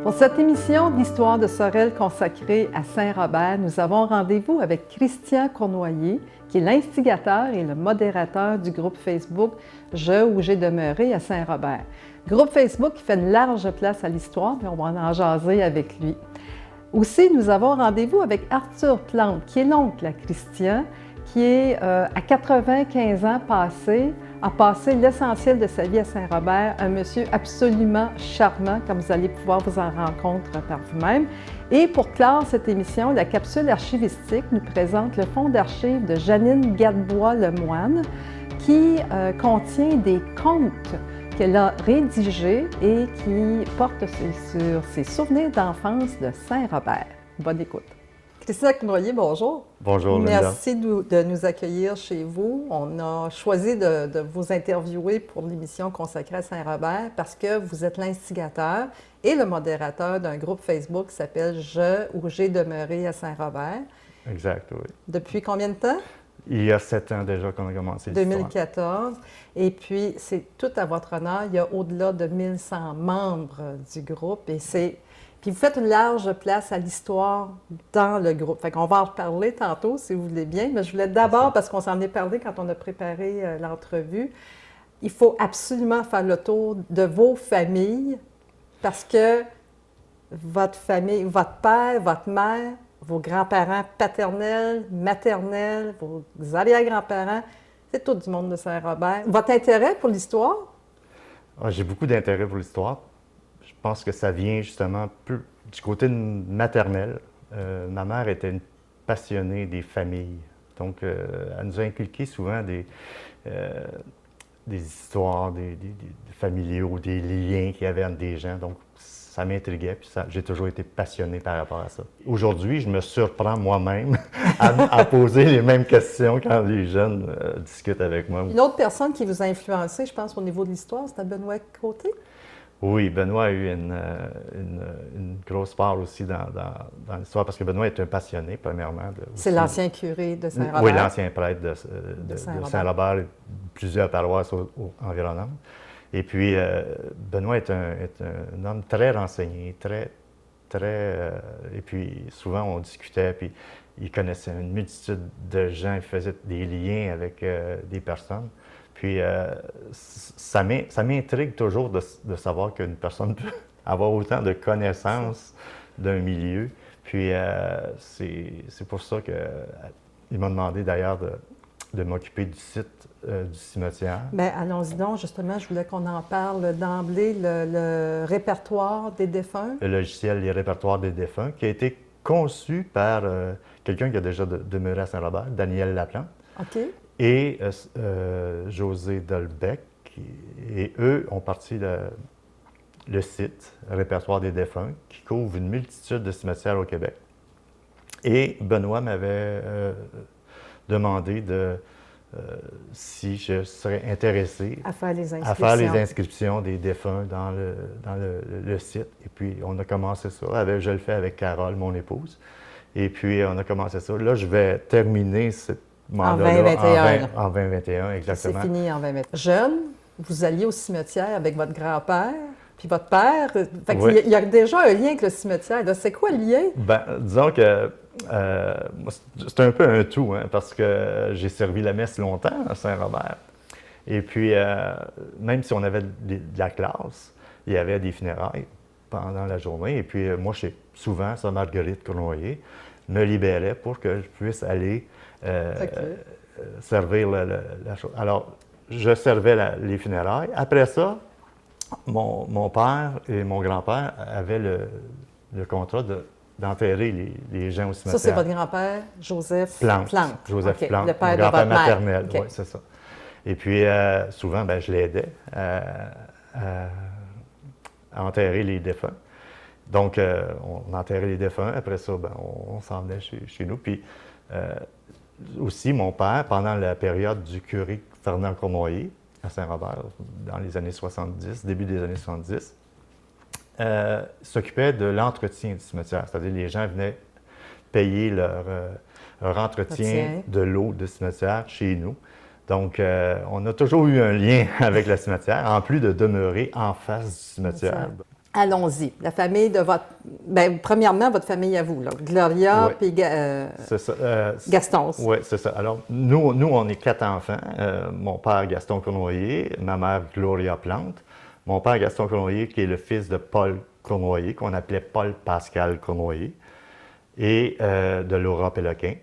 Pour cette émission d'Histoire de Sorel consacrée à Saint-Robert, nous avons rendez-vous avec Christian Cournoyer, qui est l'instigateur et le modérateur du groupe Facebook « Je où j'ai demeuré à Saint-Robert ». Groupe Facebook qui fait une large place à l'histoire, mais on va en jaser avec lui. Aussi, nous avons rendez-vous avec Arthur Plante, qui est l'oncle à Christian, qui est à 95 ans passés, a passé l'essentiel de sa vie à Saint-Robert, un monsieur absolument charmant, comme vous allez pouvoir vous en rendre compte par vous-même. Et pour clore cette émission, la capsule archivistique nous présente le fonds d'archives de Janine Gadebois-Lemoine, qui contient des contes qu'elle a rédigés et qui portent sur ses souvenirs d'enfance de Saint-Robert. Bonne écoute. Christian Cournoyer, bonjour. Bonjour, Linda. Merci de nous accueillir chez vous. On a choisi de vous interviewer pour l'émission consacrée à Saint-Robert parce que vous êtes l'instigateur et le modérateur d'un groupe Facebook qui s'appelle « Je où j'ai demeuré à Saint-Robert ». Exact, oui. Depuis combien de temps? Il y a 7 ans déjà qu'on a commencé l'histoire. 2014. Et puis, c'est tout à votre honneur. Il y a au-delà de 1100 membres du groupe et Puis vous faites une large place à l'histoire dans le groupe. Fait qu'on va en reparler tantôt, si vous voulez bien. Mais je voulais d'abord, parce qu'on s'en est parlé quand on a préparé l'entrevue, il faut absolument faire le tour de vos familles parce que votre famille, votre père, votre mère, vos grands-parents paternels, maternels, vos arrière-grands-parents, c'est tout du monde de Saint-Robert. Votre intérêt pour l'histoire? J'ai beaucoup d'intérêt pour l'histoire. Je pense que ça vient justement plus du côté maternel. Ma mère était une passionnée des familles. Donc, elle nous a inculqué souvent des histoires, des familiaux, des liens qu'il y avait entre des gens. Donc, ça m'intriguait, puis j'ai toujours été passionné par rapport à ça. Aujourd'hui, je me surprends moi-même à poser les mêmes questions quand les jeunes discutent avec moi. Une autre personne qui vous a influencé, je pense, au niveau de l'histoire, c'était Benoît Côté? Oui, Benoît a eu une grosse part aussi dans l'histoire, parce que Benoît est un passionné, premièrement. C'est l'ancien curé de Saint-Robert. Oui, l'ancien prêtre de Saint-Robert et plusieurs paroisses environnantes. Et puis, Benoît est un homme très renseigné, et puis souvent on discutait, puis il connaissait une multitude de gens, il faisait des liens avec des personnes. Puis, ça m'intrigue toujours de savoir qu'une personne peut avoir autant de connaissances d'un milieu. Puis, c'est pour ça qu'il m'a demandé d'ailleurs de m'occuper du site du cimetière. Bien, allons-y donc. Justement, je voulais qu'on en parle d'emblée, le répertoire des défunts. Le logiciel Les répertoires des défunts, qui a été conçu par quelqu'un qui a déjà demeuré à Saint-Robert, Daniel Laplante. OK. Et José Dolbec, et eux ont parti le site Répertoire des défunts, qui couvre une multitude de cimetières au Québec. Et Benoît m'avait demandé si je serais intéressé à faire les inscriptions des défunts dans le site. Et puis, on a commencé ça. Je le fais avec Carole, mon épouse. Et puis, on a commencé ça. Là, je vais terminer cette en 2021. En 2021, exactement. C'est fini en 2021. Jeune, vous alliez au cimetière avec votre grand-père, puis votre père. Fait oui. Il y a déjà un lien avec le cimetière. C'est quoi le lien? Bien, disons que c'est un peu un tout, hein, parce que j'ai servi la messe longtemps à Saint-Robert. Et puis, même si on avait de la classe, il y avait des funérailles pendant la journée. Et puis, moi, souvent, ça, Marguerite Cournoyer me libérait pour que je puisse aller servir la chose. Alors, je servais les funérailles. Après ça, mon père et mon grand-père avaient le contrat d'enterrer les gens au cimetière. Ça, c'est votre grand-père, Joseph Plante. Joseph Plante, le père mon de grand-père votre maternel, mère. oui, c'est ça. Et puis, souvent, je l'aidais à enterrer les défunts. Donc, on enterrait les défunts. Après ça, on s'en venait chez nous. Puis, aussi, mon père, pendant la période du curé Fernand Cournoyer à Saint-Robert, dans les années 70, début des années 70, s'occupait de l'entretien du cimetière. C'est-à-dire, les gens venaient payer leur entretien de l'eau du cimetière chez nous. Donc, on a toujours eu un lien avec le cimetière, en plus de demeurer en face du cimetière. Allons-y. La famille de votre... Bien, premièrement, votre famille à vous, là. Gloria Oui. puis C'est ça. Gaston. Oui, c'est ça. Alors, nous, on est 4 enfants. Mon père, Gaston Cournoyer, ma mère, Gloria Plante. Mon père, Gaston Cournoyer, qui est le fils de Paul Cournoyer, qu'on appelait Paul Pascal Cournoyer, et de Laura Péloquin,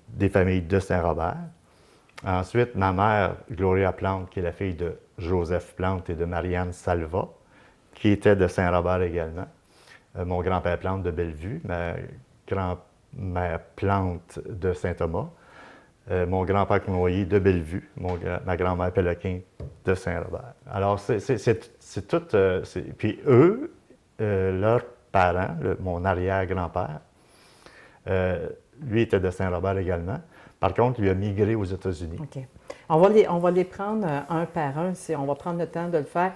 des familles de Saint-Robert. Ensuite, ma mère, Gloria Plante, qui est la fille de Joseph Plante et de Marianne Salva, qui était de Saint-Robert également. Mon grand-père Plante de Bellevue, ma grand-mère Plante de Saint-Thomas, mon grand-père Cournoyer de Bellevue, ma grand-mère Péloquin de Saint-Robert. Alors, c'est tout. Puis eux, leurs parents, mon arrière-grand-père, lui était de Saint-Robert également. Par contre, il a migré aux États-Unis. OK. On va les prendre un par un, on va prendre le temps de le faire.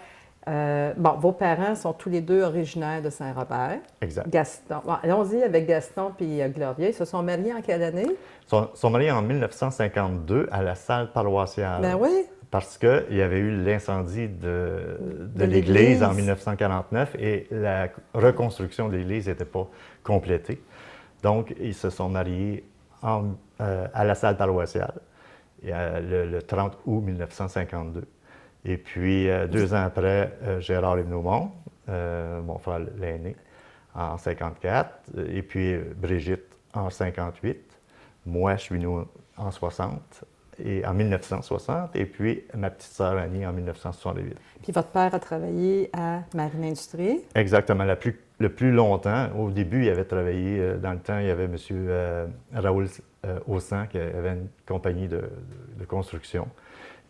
Vos parents sont tous les deux originaires de Saint-Robert. Exact. Gaston. Bon, allons-y avec Gaston puis Gloria. Ils se sont mariés en quelle année? Ils sont mariés en 1952 à la salle paroissiale. Ben oui. Parce qu'il y avait eu l'incendie de l'église l'église en 1949 et la reconstruction de l'église n'était pas complétée. Donc, ils se sont mariés à la salle paroissiale le 30 août 1952. Et puis, 2 ans après, Gérard Lévenaumont, mon frère l'aîné, en 1954. Et puis, Brigitte en 1958. Moi, je suis né en 60. En 1960, et puis ma petite sœur Annie en 1968. Puis votre père a travaillé à Marine Industrie. Exactement, le plus longtemps. Au début, il avait travaillé, dans le temps, il y avait M. Raoul Haussan qui avait une compagnie de construction.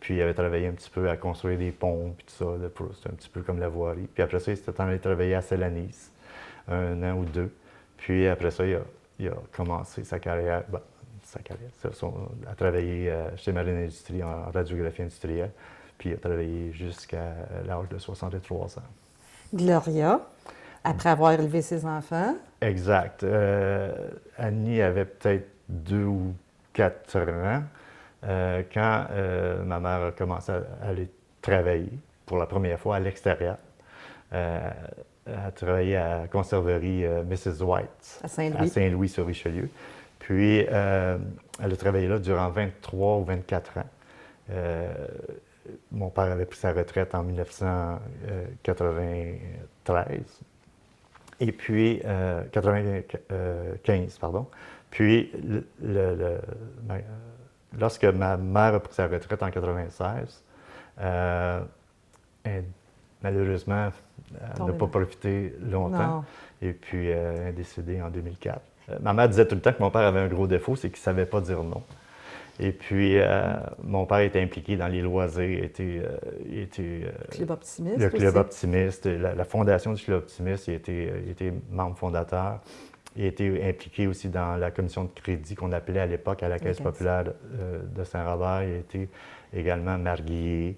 Puis il avait travaillé un petit peu à construire des ponts, puis tout ça. C'était un petit peu comme la voirie. Puis après ça, il s'était allé travailler à Célanise, 1 an ou 2. Puis après ça, il a commencé sa carrière. A travaillé chez Marine Industrie en radiographie industrielle, puis il a travaillé jusqu'à l'âge de 63 ans. Gloria, après avoir élevé ses enfants. Exact. Annie avait peut-être 2 ou 4 ans quand ma mère a commencé à aller travailler pour la première fois à l'extérieur. Elle a travaillé à la conserverie Mrs. White À Saint-Louis. À Saint-Louis-sur-Richelieu. Puis, elle a travaillé là durant 23 ou 24 ans. Mon père avait pris sa retraite en 1993. Et puis, 95, pardon. Puis, lorsque ma mère a pris sa retraite en 1996, malheureusement, elle n'a pas profité longtemps. Non. Et puis, elle est décédée en 2004. Ma mère disait tout le temps que mon père avait un gros défaut, c'est qu'il ne savait pas dire non. Et puis, mon père était impliqué dans les loisirs, était Club Optimiste. le Club aussi. Optimiste, la fondation du Club Optimiste, il était membre fondateur. Il était impliqué aussi dans la commission de crédit qu'on appelait à l'époque à la Caisse populaire de Saint-Robert. Il a été également marguillier.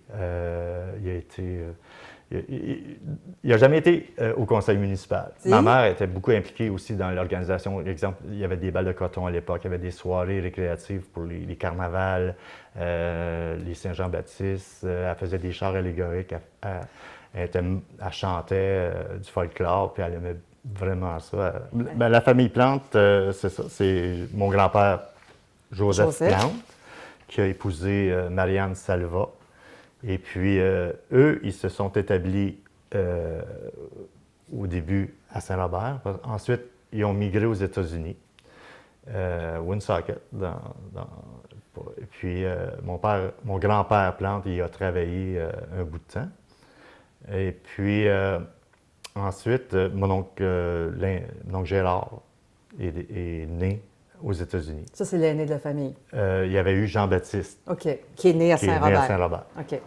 Il n'a jamais été au conseil municipal. Si. Ma mère était beaucoup impliquée aussi dans l'organisation. Par exemple, il y avait des balles de coton à l'époque, il y avait des soirées récréatives pour les carnavals, les Saint-Jean-Baptiste. Elle faisait des chars allégoriques. Elle chantait du folklore, puis elle aimait vraiment ça. Ben, la famille Plante, c'est ça. C'est mon grand-père Joseph Plante qui a épousé Marianne Salva. Et puis, eux, ils se sont établis au début à Saint-Robert. Ensuite, ils ont migré aux États-Unis, Woonsocket. Et puis, mon grand-père Plante, il a travaillé un bout de temps. Et puis, ensuite, mon oncle Gérard est né aux États-Unis. Ça, c'est l'aîné de la famille. Il y avait eu Jean-Baptiste. OK. Qui est né à Saint-Robert. Né à Saint-Robert. OK.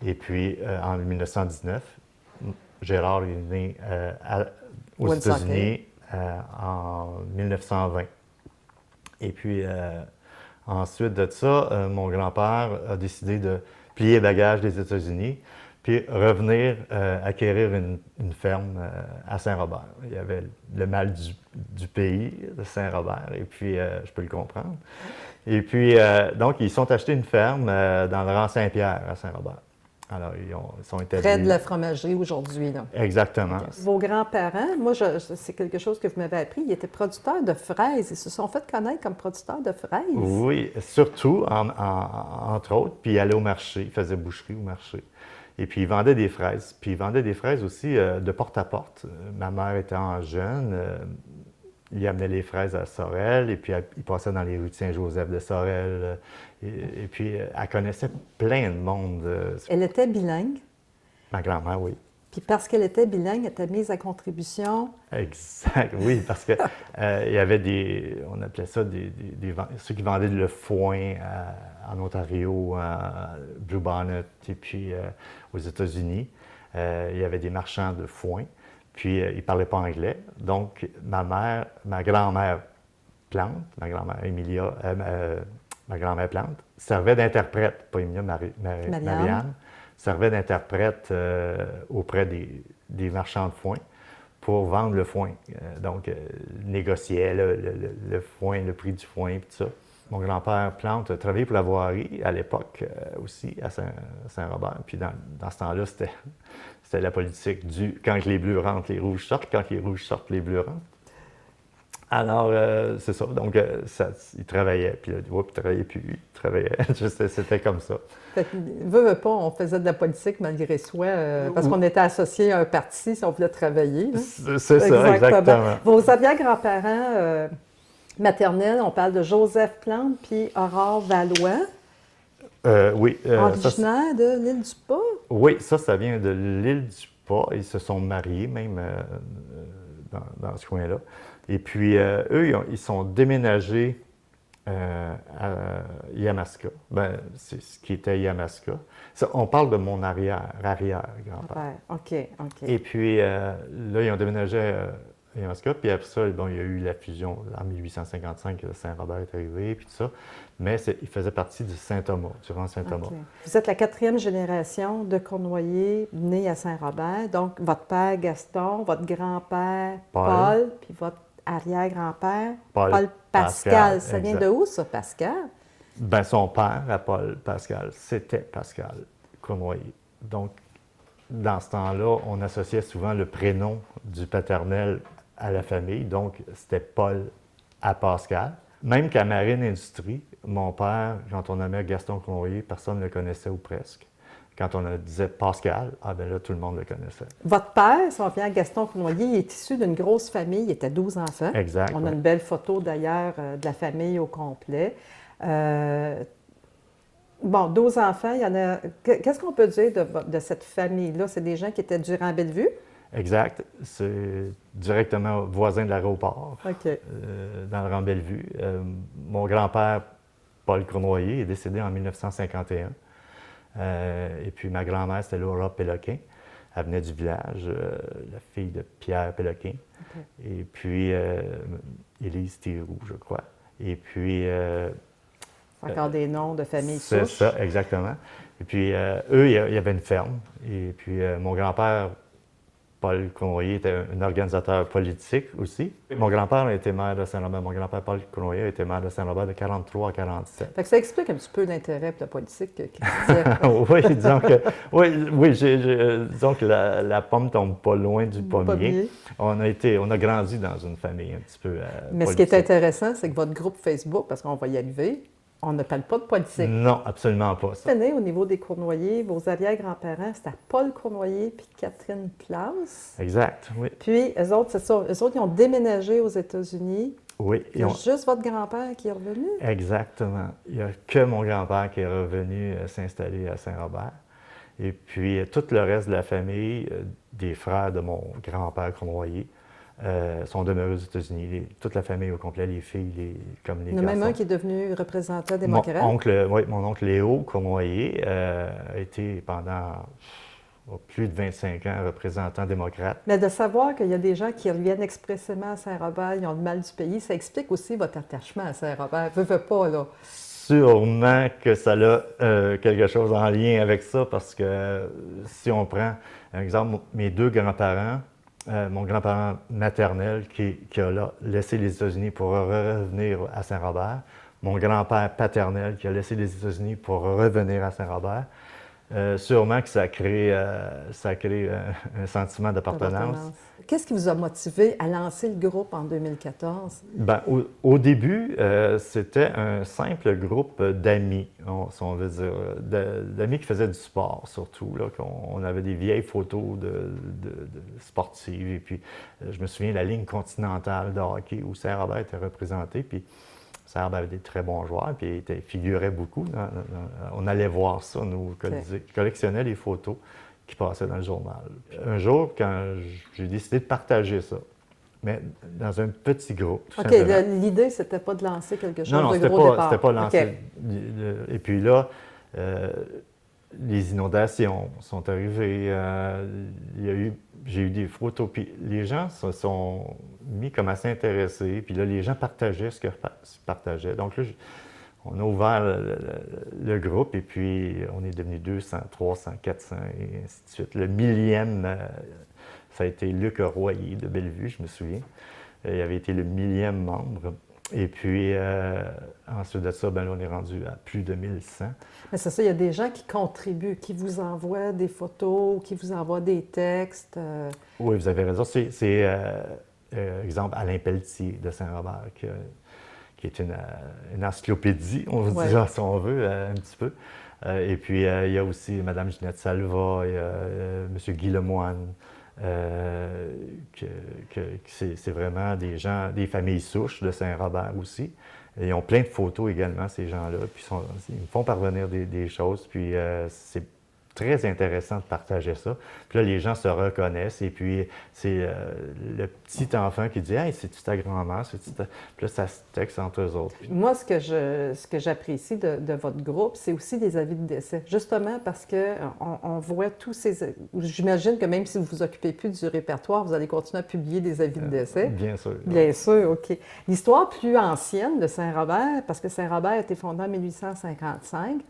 Et puis, en 1919, Gérard est né aux États-Unis en 1920. Et puis, ensuite de ça, mon grand-père a décidé de plier bagages des États-Unis puis revenir acquérir une ferme à Saint-Robert. Il y avait le mal du pays, de Saint-Robert, et puis je peux le comprendre. Et puis, donc, ils sont achetés une ferme dans le rang Saint-Pierre à Saint-Robert. Alors, ils sont établis. Près de la fromagerie aujourd'hui, là. Exactement. Okay. Vos grands-parents, moi, c'est quelque chose que vous m'avez appris, ils étaient producteurs de fraises. Ils se sont fait connaître comme producteurs de fraises. Oui, surtout, entre autres, puis ils allaient au marché, ils faisaient boucherie au marché. Et puis, ils vendaient des fraises. Puis, ils vendaient des fraises aussi de porte à porte. Ma mère étant jeune, il amenait les fraises à Sorel, et puis il passait dans les rues de Saint-Joseph de Sorel. Et puis, elle connaissait plein de monde. Elle était bilingue. Ma grand-mère, oui. Puis parce qu'elle était bilingue, elle était mise à contribution. Exact, oui, parce que il y avait on appelait ça ceux qui vendaient le foin en Ontario, à Blue Bonnet, et puis aux États-Unis. Il y avait des marchands de foin, puis ils ne parlaient pas anglais. Donc, ma grand-mère Plante, ma grand-mère Emilia, ma grand-mère Plante, servait d'interprète, pas Emilia, Marianne, servait d'interprète auprès des marchands de foin pour vendre le foin. Donc, négociait le foin, le prix du foin et tout ça. Mon grand-père Plante travaillait pour la voirie à l'époque aussi, à Saint-Robert. Puis dans ce temps-là, c'était la politique du « quand les bleus rentrent, les rouges sortent, quand les rouges sortent, les bleus rentrent ». Alors, c'est ça. Donc, il travaillait, puis là, il travaillait plus, il travaillait. C'était comme ça. Fait que, veut pas, on faisait de la politique malgré soi, parce qu'on était associés à un parti si on voulait travailler. C'est ça, exactement. Vos arrière-grands-parents maternels, on parle de Joseph Plante puis Aurore Valois. Oui. Originaire de l'île du Pas? Oui, ça vient de l'île du Pas. Ils se sont mariés même dans ce coin-là. Et puis, eux, ils sont déménagés à Yamaska. Ben, c'est ce qui était Yamaska. Ça, on parle de mon arrière-grand-père. OK. Et puis, là, ils ont déménagé à Yamaska. Puis après ça, bon, il y a eu la fusion en 1855, Saint-Robert est arrivé, puis tout ça. Mais il faisait partie du Saint-Thomas, du rang Saint-Thomas. Okay. Vous êtes la 4e génération de Cournoyer nés à Saint-Robert. Donc, votre père Gaston, votre grand-père Paul, puis votre arrière-grand-père Paul Pascal. Ça vient de où, ça, Pascal? Ben, son père, à Paul Pascal, c'était Pascal Cournoyer. Donc, dans ce temps-là, on associait souvent le prénom du paternel à la famille. Donc, c'était Paul à Pascal. Même qu'à Marine Industrie, mon père, quand on nommait Gaston Cournoyer, personne ne le connaissait ou presque. Quand on disait Pascal, ben là, tout le monde le connaissait. Votre père, son père Gaston Cournoyer, il est issu d'une grosse famille. Il était 12 enfants. Exact. On a une belle photo, d'ailleurs, de la famille au complet. Bon, 12 enfants, il y en a... Qu'est-ce qu'on peut dire de cette famille-là? C'est des gens qui étaient durant Bellevue? Exact. C'est directement voisin de l'aéroport, dans le rang Bellevue. Mon grand-père, Paul Cournoyer, est décédé en 1951. Et puis ma grand-mère, c'était Laura Péloquin. Elle venait du village, la fille de Pierre Péloquin. Et puis Élise Thiroux, je crois. Et puis... encore des noms de famille souches. C'est ça, exactement. Et puis eux, il y avait une ferme. Et puis mon grand-père, Paul Cournoyer, était un organisateur politique aussi. Mon grand-père était maire de Saint-Robert. Mon grand-père, Paul Cournoyer, était maire de Saint-Robert de 43 à 47. Fait que ça explique un petit peu l'intérêt pour la politique, Oui, disons que la pomme tombe pas loin du pommier. On a grandi dans une famille un petit peu Mais politique. Ce qui est intéressant, c'est que votre groupe Facebook, parce qu'on va y arriver, on ne parle pas de politique. Non, absolument pas. Ça. Au niveau des Cournoyer, vos arrière-grands-parents, c'était Paul Cournoyer puis Catherine Place. Exact, oui. Puis, eux autres, c'est ça. Eux autres, ils ont déménagé aux États-Unis. Oui. Il y a juste votre grand-père qui est revenu? Exactement. Il n'y a que mon grand-père qui est revenu s'installer à Saint-Robert. Et puis, tout le reste de la famille, des frères de mon grand-père Cournoyer, sont demeurés aux États-Unis. Toute la famille au complet, les filles, comme les garçons. Il y en a même un qui est devenu représentant démocrate. Mon oncle Léo Cournoyer a été pendant plus de 25 ans représentant démocrate. Mais de savoir qu'il y a des gens qui reviennent expressément à Saint-Robert, ils ont le mal du pays, ça explique aussi votre attachement à Saint-Robert. Veux pas, là. Sûrement que ça a quelque chose en lien avec ça, parce que si on prend, par exemple, mes deux grands-parents, mon grand-parent maternel qui a laissé les États-Unis pour revenir à Saint-Robert, mon grand-père paternel qui a laissé les États-Unis pour revenir à Saint-Robert, Sûrement que ça a créé un sentiment d'appartenance. Qu'est-ce qui vous a motivé à lancer le groupe en 2014? Ben, au début, c'était un simple groupe d'amis, si on veut dire, d'amis qui faisaient du sport surtout. Là, on avait des vieilles photos de sportives. Et puis, je me souviens de la ligne continentale de hockey où Saint-Robert était représenté. Puis, Saint-Robert avait des très bons joueurs, puis il figurait beaucoup. On allait voir ça, nous, collectionnait les photos qui passaient dans le journal. Un jour, quand j'ai décidé de partager ça, mais dans un petit groupe, tout simplement. L'idée, c'était pas de lancer quelque chose de gros départ. C'était pas lancer. Et puis là, les inondations sont arrivées. J'ai eu des photos. Puis les gens se sont mis comme à s'intéresser. Puis là, les gens partageaient ce que je partageais. Donc là, on a ouvert le groupe et puis on est devenu 200, 300, 400 et ainsi de suite. Le millième, ça a été Luc Royer de Bellevue, je me souviens. Il avait été le millième membre. Et puis, ensuite de ça, ben là, on est rendu à plus de 1100. Mais c'est ça, il y a des gens qui contribuent, qui vous envoient des photos, qui vous envoient des textes. Oui, vous avez raison. C'est exemple, Alain Pelletier de Saint-Robert, qui est une encyclopédie, on va dire, si on veut, un petit peu. Et puis, il y a aussi Mme Ginette Salva, il y a M. Guy Lemoine. C'est vraiment des gens, des familles souches de Saint-Robert aussi. Et ils ont plein de photos également, ces gens-là. Puis ils me font parvenir des choses. Puis c'est très intéressant de partager ça. Puis là, les gens se reconnaissent. Et puis, c'est le petit enfant qui dit « Hey, c'est-tu ta grand-mère? » Puis là, ça se texte entre eux autres. Moi, ce que j'apprécie de votre groupe, c'est aussi des avis de décès. Justement parce qu'on voit tous ces... J'imagine que même si vous ne vous occupez plus du répertoire, vous allez continuer à publier des avis de décès. Bien sûr. Bien sûr, OK. L'histoire plus ancienne de Saint-Robert, parce que Saint-Robert a été fondé en 1855,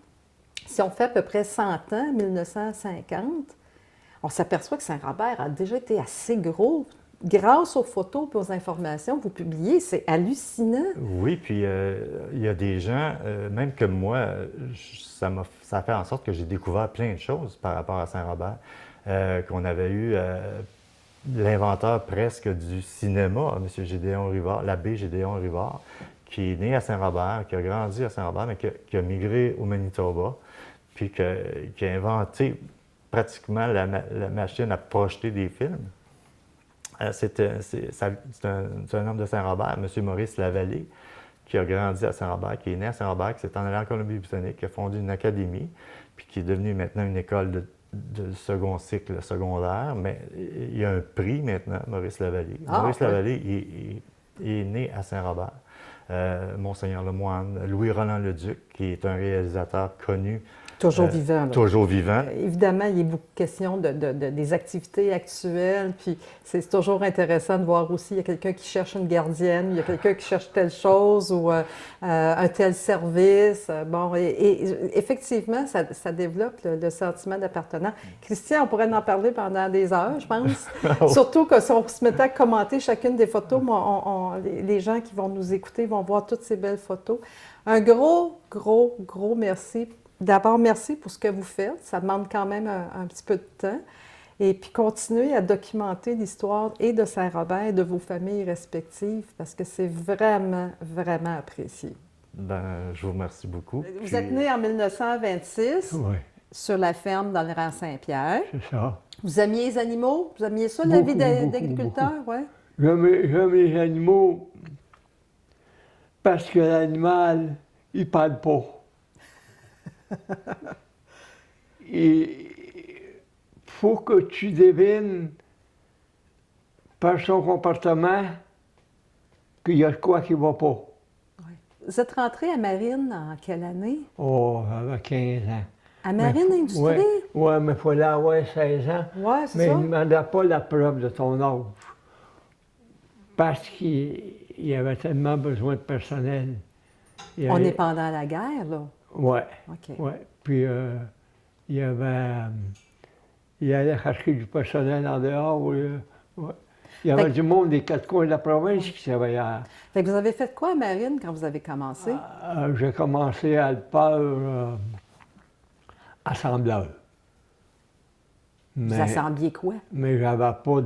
si on fait à peu près 100 ans, 1950, on s'aperçoit que Saint-Robert a déjà été assez gros. Grâce aux photos et aux informations que vous publiez, c'est hallucinant. Oui, puis il y a des gens, même comme moi, ça a fait en sorte que j'ai découvert plein de choses par rapport à Saint-Robert. Qu'on avait eu l'inventeur presque du cinéma, M. Gédéon Rivard, l'abbé Gédéon Rivard, qui est né à Saint-Robert, qui a grandi à Saint-Robert, mais qui a migré au Manitoba, puis qui a inventé pratiquement la machine à projeter des films. C'est un homme de Saint-Robert, M. Maurice Lavallée, qui a grandi à Saint-Robert, qui est né à Saint-Robert, qui s'est en allé en Colombie-Britannique, qui a fondé une académie, puis qui est devenue maintenant une école de second cycle secondaire. Mais il y a un prix maintenant, Maurice Lavallée. Maurice Lavallée est né à Saint-Robert. Monseigneur Lemoine, Louis-Roland Leduc, qui est un réalisateur connu. Toujours vivant. Là. Toujours vivant. Évidemment, il est beaucoup question des activités actuelles, puis c'est toujours intéressant de voir aussi, il y a quelqu'un qui cherche une gardienne, il y a quelqu'un qui cherche telle chose ou un tel service. Bon, et effectivement, ça développe le sentiment d'appartenance. Christian, on pourrait en parler pendant des heures, je pense. Surtout que si on se mettait à commenter chacune des photos, les gens qui vont nous écouter vont voir toutes ces belles photos. Un gros merci. D'abord, merci pour ce que vous faites. Ça demande quand même un petit peu de temps. Et puis, continuez à documenter l'histoire et de Saint-Robert et de vos familles respectives parce que c'est vraiment, vraiment apprécié. Bien, je vous remercie beaucoup. Vous êtes né en 1926 sur la ferme dans le rang Saint-Pierre. C'est ça. Vous aimiez les animaux? Vous aimiez ça, la vie d'agriculteur? Oui. J'aime les animaux parce que l'animal, il ne parle pas. Il faut que tu devines par son comportement qu'il y a quoi qui ne va pas. Oui. Vous êtes rentré à Marine en quelle année? Oh, j'avais 15 ans. À Marine Industrie? Oui, mais il fallait avoir 16 ans. Oui, c'est ça. Mais il ne demandait pas la preuve de ton âge. Parce qu'il y avait tellement besoin de personnel. On est pendant la guerre, là? Oui. OK. Ouais. Puis, il allait chercher du personnel en dehors. Ouais. Il y avait du monde des quatre coins de la province qui travaillait. Fait que vous avez fait quoi à Marine quand vous avez commencé? J'ai commencé à le faire assembleur. Vous assembliez quoi? Mais j'avais pas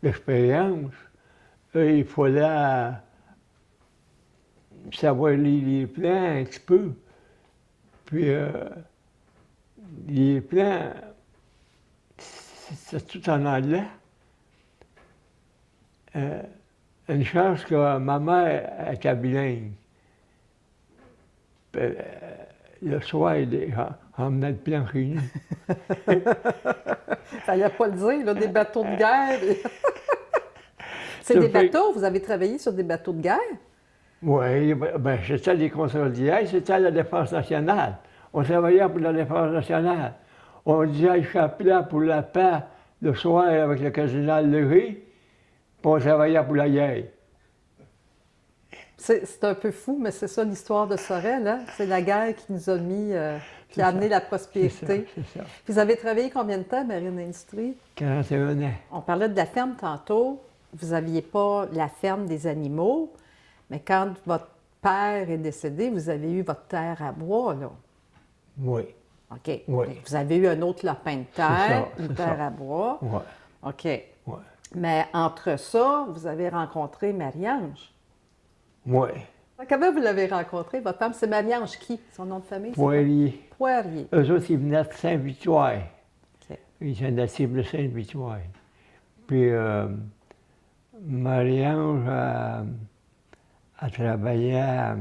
d'expérience. Il fallait savoir lire les plans un petit peu. Puis, les plans, c'est tout en anglais. Une chance que ma mère était bilingue. Puis, le soir, elle emmenait le plan chez nous. Fallait pas le dire, là, des bateaux de guerre. C'est Ça des fait- bateaux? Vous avez travaillé sur des bateaux de guerre? Oui, ben, j'étais des consolidaires, c'était la Défense nationale. On travaillait pour la Défense nationale. On disait le chapelet pour la paix le soir avec le cardinal Léger, puis on travaillait pour la guerre. C'est un peu fou, mais c'est ça l'histoire de Sorel, hein? C'est la guerre qui nous a mis, qui a amené la prospérité. C'est ça. Vous avez travaillé combien de temps, Marine Industrie? 41 ans. On parlait de la ferme tantôt. Vous n'aviez pas la ferme des animaux, mais quand votre père est décédé, vous avez eu votre terre à bois, là. Oui. OK. Oui. Vous avez eu un autre lopin de terre, C'est ça, une c'est terre ça. à bois. Oui. OK. Oui. Mais entre ça, vous avez rencontré Marie-Ange. Oui. Comment vous l'avez rencontrée? Votre femme, c'est Marie-Ange qui? Son nom de famille? c'est quoi? Poirier. Poirier. Eux autres, ils venaient de Saint-Victoire. OK. Ils sont natifs de Sainte-Victoire. Puis, Marie-Ange a travaillé À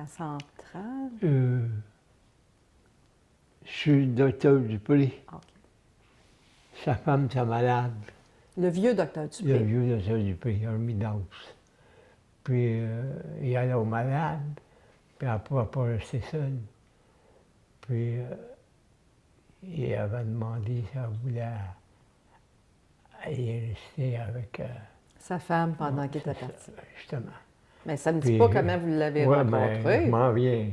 Centrale. sur le docteur Dupré. OK. Sa femme était malade. Le vieux docteur Le Dupré. vieux docteur Dupré, il a remis d'os. Puis, il allait aux malades, puis elle ne pouvait pas rester seule. Puis, il avait demandé si elle voulait aller rester avec... Sa femme pendant qu'il était c'est ça, parti. justement. Mais ça ne dit Puis, pas comment vous l'avez ouais, ben, rencontré. je m'en viens.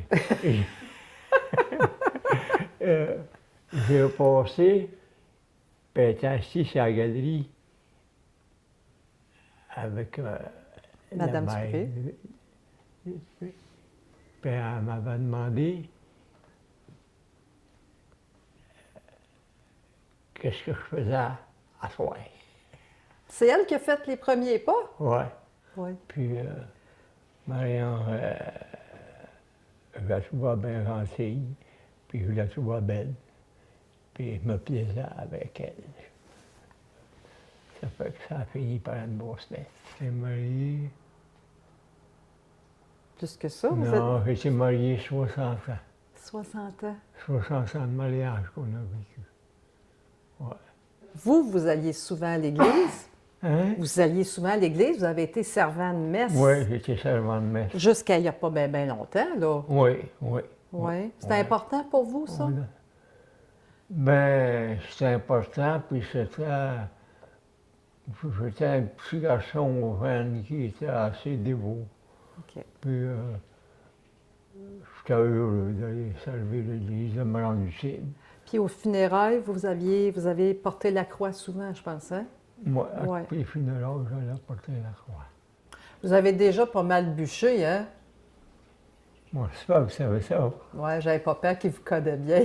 J'ai passé, puis elle était assise sur la galerie avec Madame la mère. Puis elle m'avait demandé qu'est-ce que je faisais à soir. C'est elle qui a fait les premiers pas? Ouais. Oui. Puis Marianne, je la trouvais bien gentille, puis je la trouvais belle, puis je me plaisais avec elle. Ça fait que ça a fini par une grosse tête. J'étais marié. Plus que ça, vous Non, j'étais marié 60 ans. êtes 60 ans. 60 ans de mariage qu'on a vécu. Ouais. Vous alliez souvent à l'église. Hein? Vous alliez souvent à l'église. Vous avez été servant de messe. Oui, j'étais servant de messe. Jusqu'à il n'y a pas bien longtemps, là. Oui, oui. Oui. C'était Ouais. important pour vous, ça? Voilà. Ben, c'était important, puis j'étais un petit garçon jeune qui était assez dévot. OK. Puis, j'étais heureux d'aller servir l'Église, de me rendre utile. Puis au funérailles, vous avez porté la croix souvent, je pense, hein? Moi, à Ouais. tous les funérailles, j'allais porter la croix. Vous avez déjà pas mal bûché, hein? Moi, je sais pas, vous savez ça. Oui, j'avais pas peur qu'il vous connaît bien.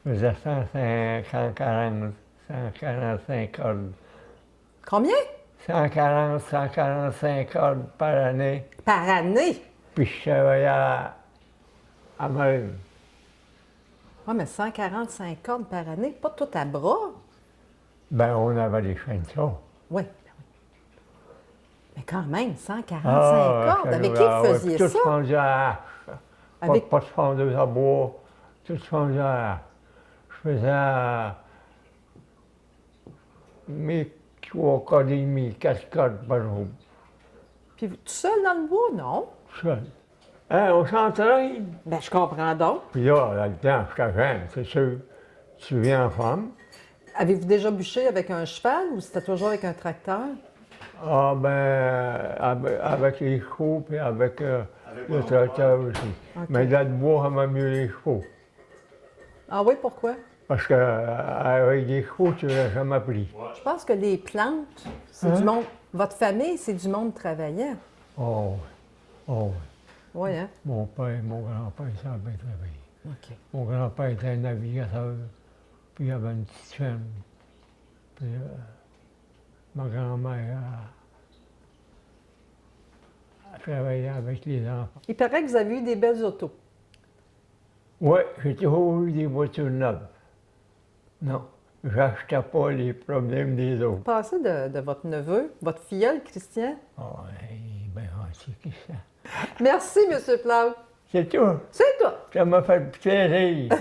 Je faisais 145 cordes. Combien? 145 cordes par année. Par année? Puis je travaillais à Marine. Oui, mais 145 cordes par année, pas tout à bras. Ben, on avait des chaînes de ça. Oui. Mais quand même, 145 cordes. Avec qui vous faisiez tout ça? Tout fondu à hache. Avec- Pas de fondeuse à bois, tout fondu à hache. Je faisais mes 3 cordes et demi, 4 cordes par jour. Puis tout seul dans le bois, non? Seul. Hein, on s'entraîne. Ben, je comprends donc. Puis là, là-dedans, j'étais jeune, c'est sûr. Tu viens en femme. Avez-vous déjà bûché avec un cheval ou c'était toujours avec un tracteur? Ah ben, avec les chevaux, puis avec le tracteur aussi. OK. Mais dans le bois, j'aime mieux les chevaux. Ah oui, pourquoi? Parce qu'avec des chevaux, tu l'as jamais pris. Je pense que les plantes, c'est Hein? du monde. Votre famille, c'est du monde travaillant. Oh, oh, Oui, hein? mon père et mon grand-père, ça a bien travaillé. OK. Mon grand-père était un navigateur, puis il avait une petite ferme. Puis ma grand-mère a travaillé avec les enfants. Il paraît que vous avez eu des belles autos. Oui, j'ai toujours eu des voitures neuves. Non, j'achetais pas les problèmes des autres. Passez de votre neveu, votre filleul, Christian. Oh, ben, c'est qui ça? Merci, M. Plante. C'est tout. C'est tout. Ça m'a fait plaisir.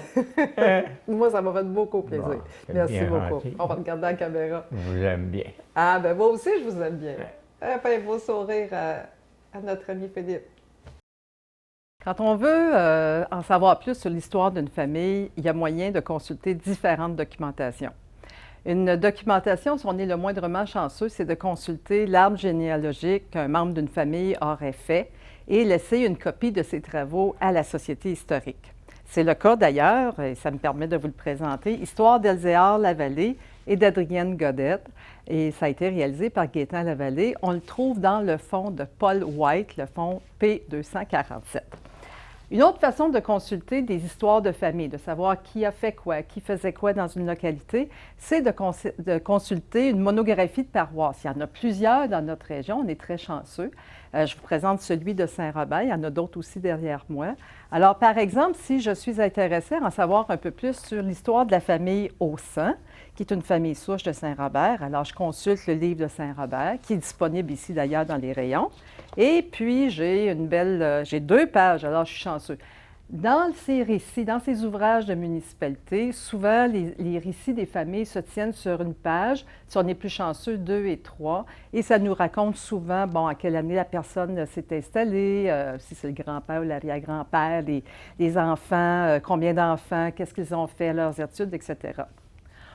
Hein? Moi, ça m'a fait beaucoup plaisir. Bon, c'est Merci bien beaucoup. gentil. On va regarder la caméra. Je vous aime bien. Ah, ben moi aussi, je vous aime bien. Ouais. Un beau sourire à notre ami Philippe. Quand on veut en savoir plus sur l'histoire d'une famille, il y a moyen de consulter différentes documentations. Une documentation, si on est le moindrement chanceux, c'est de consulter l'arbre généalogique qu'un membre d'une famille aurait fait et laisser une copie de ses travaux à la Société historique. C'est le cas d'ailleurs, et ça me permet de vous le présenter, Histoire d'Elzéar Lavallée et d'Adrienne Godette, et ça a été réalisé par Gaétan Lavallée. On le trouve dans le fonds de Paul White, le fonds P247. Une autre façon de consulter des histoires de famille, de savoir qui a fait quoi, qui faisait quoi dans une localité, c'est de consulter une monographie de paroisse. Il y en a plusieurs dans notre région, on est très chanceux. Je vous présente celui de Saint-Robert, il y en a d'autres aussi derrière moi. Alors, par exemple, si je suis intéressée à en savoir un peu plus sur l'histoire de la famille Aussan, qui est une famille souche de Saint-Robert, alors je consulte le livre de Saint-Robert, qui est disponible ici d'ailleurs dans les rayons. Et puis, j'ai j'ai 2 pages, alors je suis chanceux. Dans ces récits, dans ces ouvrages de municipalité, souvent, les récits des familles se tiennent sur une page. Si on est plus chanceux, 2 et 3. Et ça nous raconte souvent, bon, à quelle année la personne s'est installée, si c'est le grand-père ou l'arrière-grand-père, les enfants, combien d'enfants, qu'est-ce qu'ils ont fait, leurs études, etc.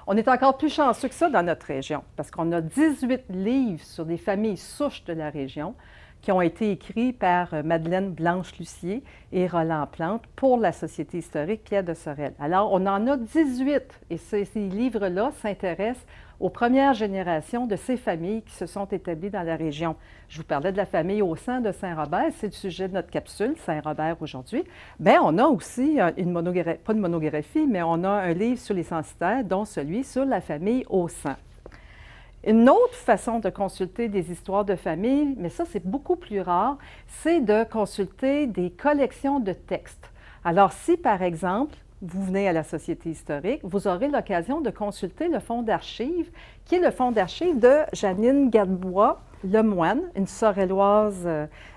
On est encore plus chanceux que ça dans notre région, parce qu'on a 18 livres sur des familles souches de la région, qui ont été écrits par Madeleine Blanche-Lucier et Roland Plante pour la Société historique Pierre de Sorel. Alors, on en a 18 et ces livres-là s'intéressent aux premières générations de ces familles qui se sont établies dans la région. Je vous parlais de la famille Aussan de Saint-Robert, c'est le sujet de notre capsule, Saint-Robert aujourd'hui. Bien, on a aussi une monographie, pas une monographie, mais on a un livre sur les censitaires, dont celui sur la famille Aussan. Une autre façon de consulter des histoires de famille, mais ça c'est beaucoup plus rare, c'est de consulter des collections de textes. Alors si par exemple, vous venez à la Société historique, vous aurez l'occasion de consulter le fonds d'archives, qui est le fonds d'archives de Janine Gadbois-Lemoine, une sorelloise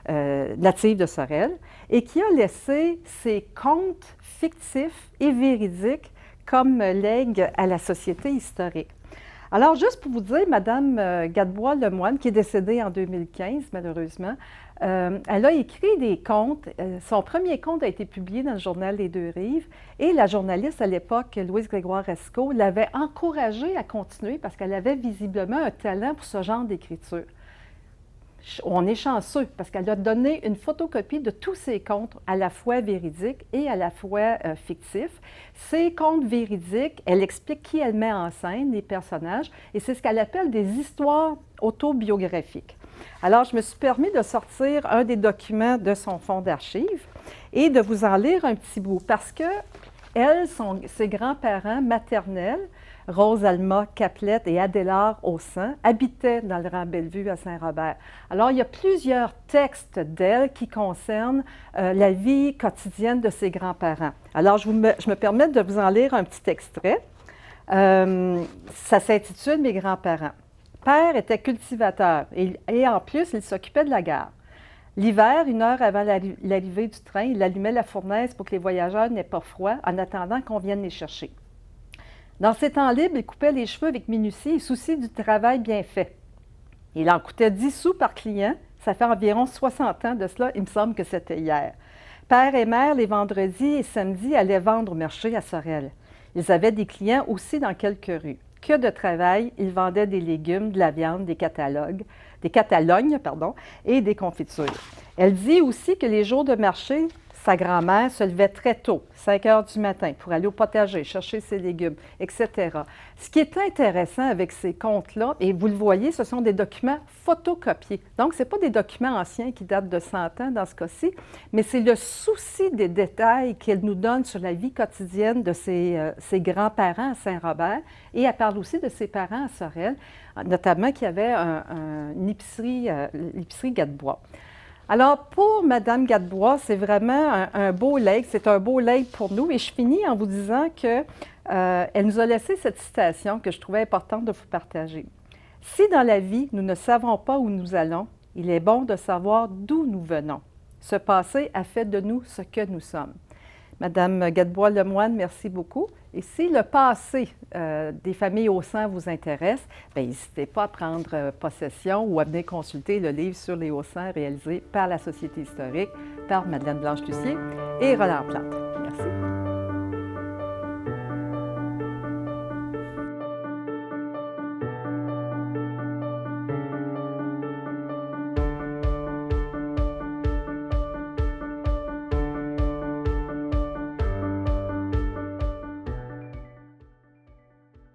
native de Sorel, et qui a laissé ses contes fictifs et véridiques comme legs à la Société historique. Alors, juste pour vous dire, Mme Gadbois-Lemoine, qui est décédée en 2015, malheureusement, elle a écrit des contes. Son premier conte a été publié dans le journal Les Deux-Rives et la journaliste à l'époque, Louise Grégoire-Escaut, l'avait encouragée à continuer parce qu'elle avait visiblement un talent pour ce genre d'écriture. On est chanceux parce qu'elle a donné une photocopie de tous ses contes, à la fois véridiques et à la fois fictifs. Ces contes véridiques, elle explique qui elle met en scène, les personnages, et c'est ce qu'elle appelle des histoires autobiographiques. Alors, je me suis permis de sortir un des documents de son fonds d'archives et de vous en lire un petit bout parce que ses grands-parents maternels, Rose Alma Caplette et Adélard Aussan, habitaient dans le rang Bellevue à Saint-Robert. Alors, il y a plusieurs textes d'elle qui concernent la vie quotidienne de ses grands-parents. Alors, je me permets de vous en lire un petit extrait. Ça s'intitule « Mes grands-parents ». Père était cultivateur et en plus, il s'occupait de la gare. L'hiver, 1 heure avant l'arrivée du train, il allumait la fournaise pour que les voyageurs n'aient pas froid en attendant qu'on vienne les chercher. Dans ses temps libres, il coupait les cheveux avec minutie et souci du travail bien fait. Il en coûtait 10 sous par client. Ça fait environ 60 ans de cela, il me semble que c'était hier. Père et mère, les vendredis et samedis, allaient vendre au marché à Sorel. Ils avaient des clients aussi dans quelques rues. Que de travail, ils vendaient des légumes, de la viande, des catalognes, et des confitures. Elle dit aussi que les jours de marché, sa grand-mère se levait très tôt, 5 heures du matin, pour aller au potager, chercher ses légumes, etc. Ce qui est intéressant avec ces contes-là, et vous le voyez, ce sont des documents photocopiés. Donc, ce n'est pas des documents anciens qui datent de 100 ans dans ce cas-ci, mais c'est le souci des détails qu'elle nous donne sur la vie quotidienne de ses grands-parents à Saint-Robert, et elle parle aussi de ses parents à Sorel, notamment qu'il y avait une épicerie, l'épicerie Gadebois. Alors, pour Mme Gadebois, c'est vraiment un beau legs, c'est un beau legs pour nous. Et je finis en vous disant qu'elle nous a laissé cette citation que je trouvais importante de vous partager. « Si dans la vie, nous ne savons pas où nous allons, il est bon de savoir d'où nous venons. Ce passé a fait de nous ce que nous sommes. » Madame Gadebois-Lemoine, merci beaucoup. Et si le passé des familles au sang vous intéresse, n'hésitez pas à prendre possession ou à venir consulter le livre sur les Hauts-Sangs réalisé par la Société historique, par Madeleine Blanche-Lucier et Roland Plante.